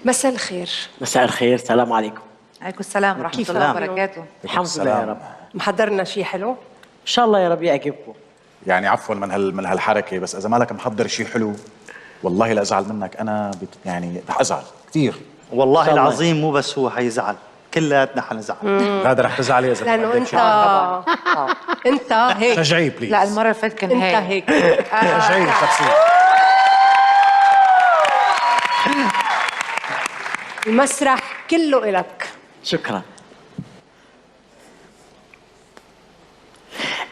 مساء الخير. مساء الخير، السلام عليكم. عليكم السلام ورحمة الله وبركاته. الحمد لله يا رب. محضرنا شيء حلو؟ ان شاء الله يا رب يعجبكم. يعني عفوا من هالحركه، بس اذا مالك محضر شيء حلو والله لا ازعل منك. انا يعني رح ازعل كثير والله العظيم. مو بس هو حيزعل، كلياتنا حنزعل. غادة رح تزعلي اذا لانه انت انت هيك. شجعيه بليز. لا المرة اللي فاتت كان انت هيك. هيك. شجعيه شخصيا. المسرح كله إلك. شكرا.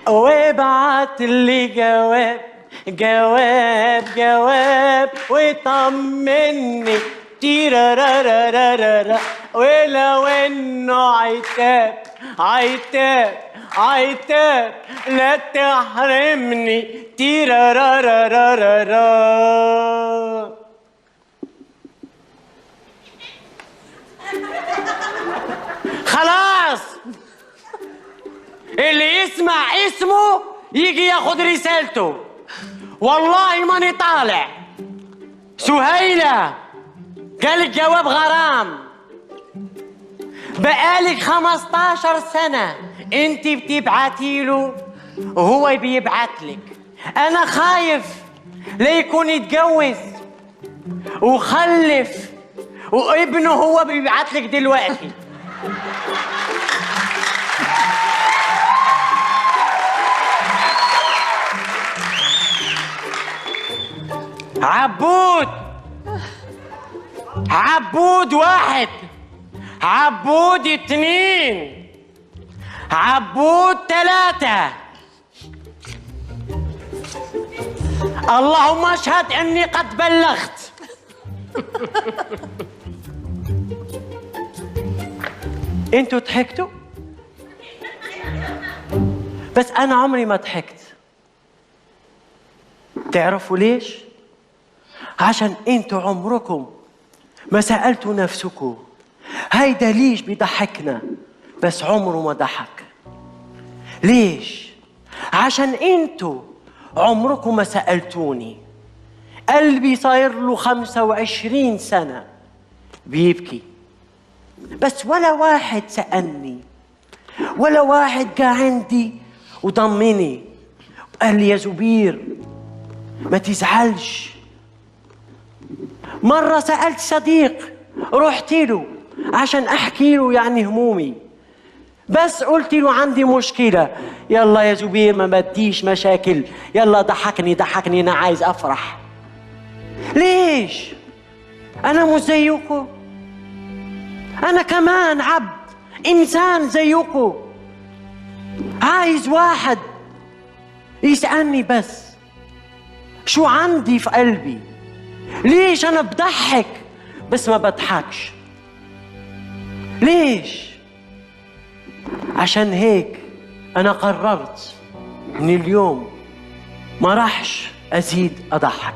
وابعت لي جواب جواب جواب وطمني تيرارارارارا، ولو انه عتاب عتاب عتاب لا تحرمني تيرارارارارا. خلاص اللي يسمع اسمه يجي ياخد رسالته. والله ماني طالع. سهيلة جالك جواب غرام، بقالك 15 سنة انت بتبعتي له وهو بيبعتلك. انا خايف ليكون يتجوز وخلف وابنه هو بيبعتلك دلوقتي. عبود عبود 1، عبود 2، عبود 3. اللهم اشهد اني قد بلغت. انتوا ضحكتوا؟ بس انا عمري ما ضحكت. تعرفوا ليش؟ عشان انتوا عمركم ما سألتوا نفسكم هيدا ليش بيضحكنا بس عمره ما ضحك. ليش؟ عشان انتوا عمركم ما سألتوني قلبي صاير له 25 سنة بيبكي بس ولا واحد سألني، ولا واحد جا عندي وضمني وقال لي يا زبير ما تزعلش. مرة سألت صديق رحت له عشان أحكي له يعني همومي، بس قلت له عندي مشكلة. يلا يا زبير ما بديش مشاكل، يلا ضحكني ضحكني أنا عايز أفرح. ليش؟ أنا مش زيكم، أنا كمان عبد إنسان زيكم، عايز واحد يسألني بس شو عندي في قلبي. ليش أنا بضحك بس ما بضحكش؟ ليش؟ عشان هيك أنا قررت من اليوم ما راحش أزيد أضحك.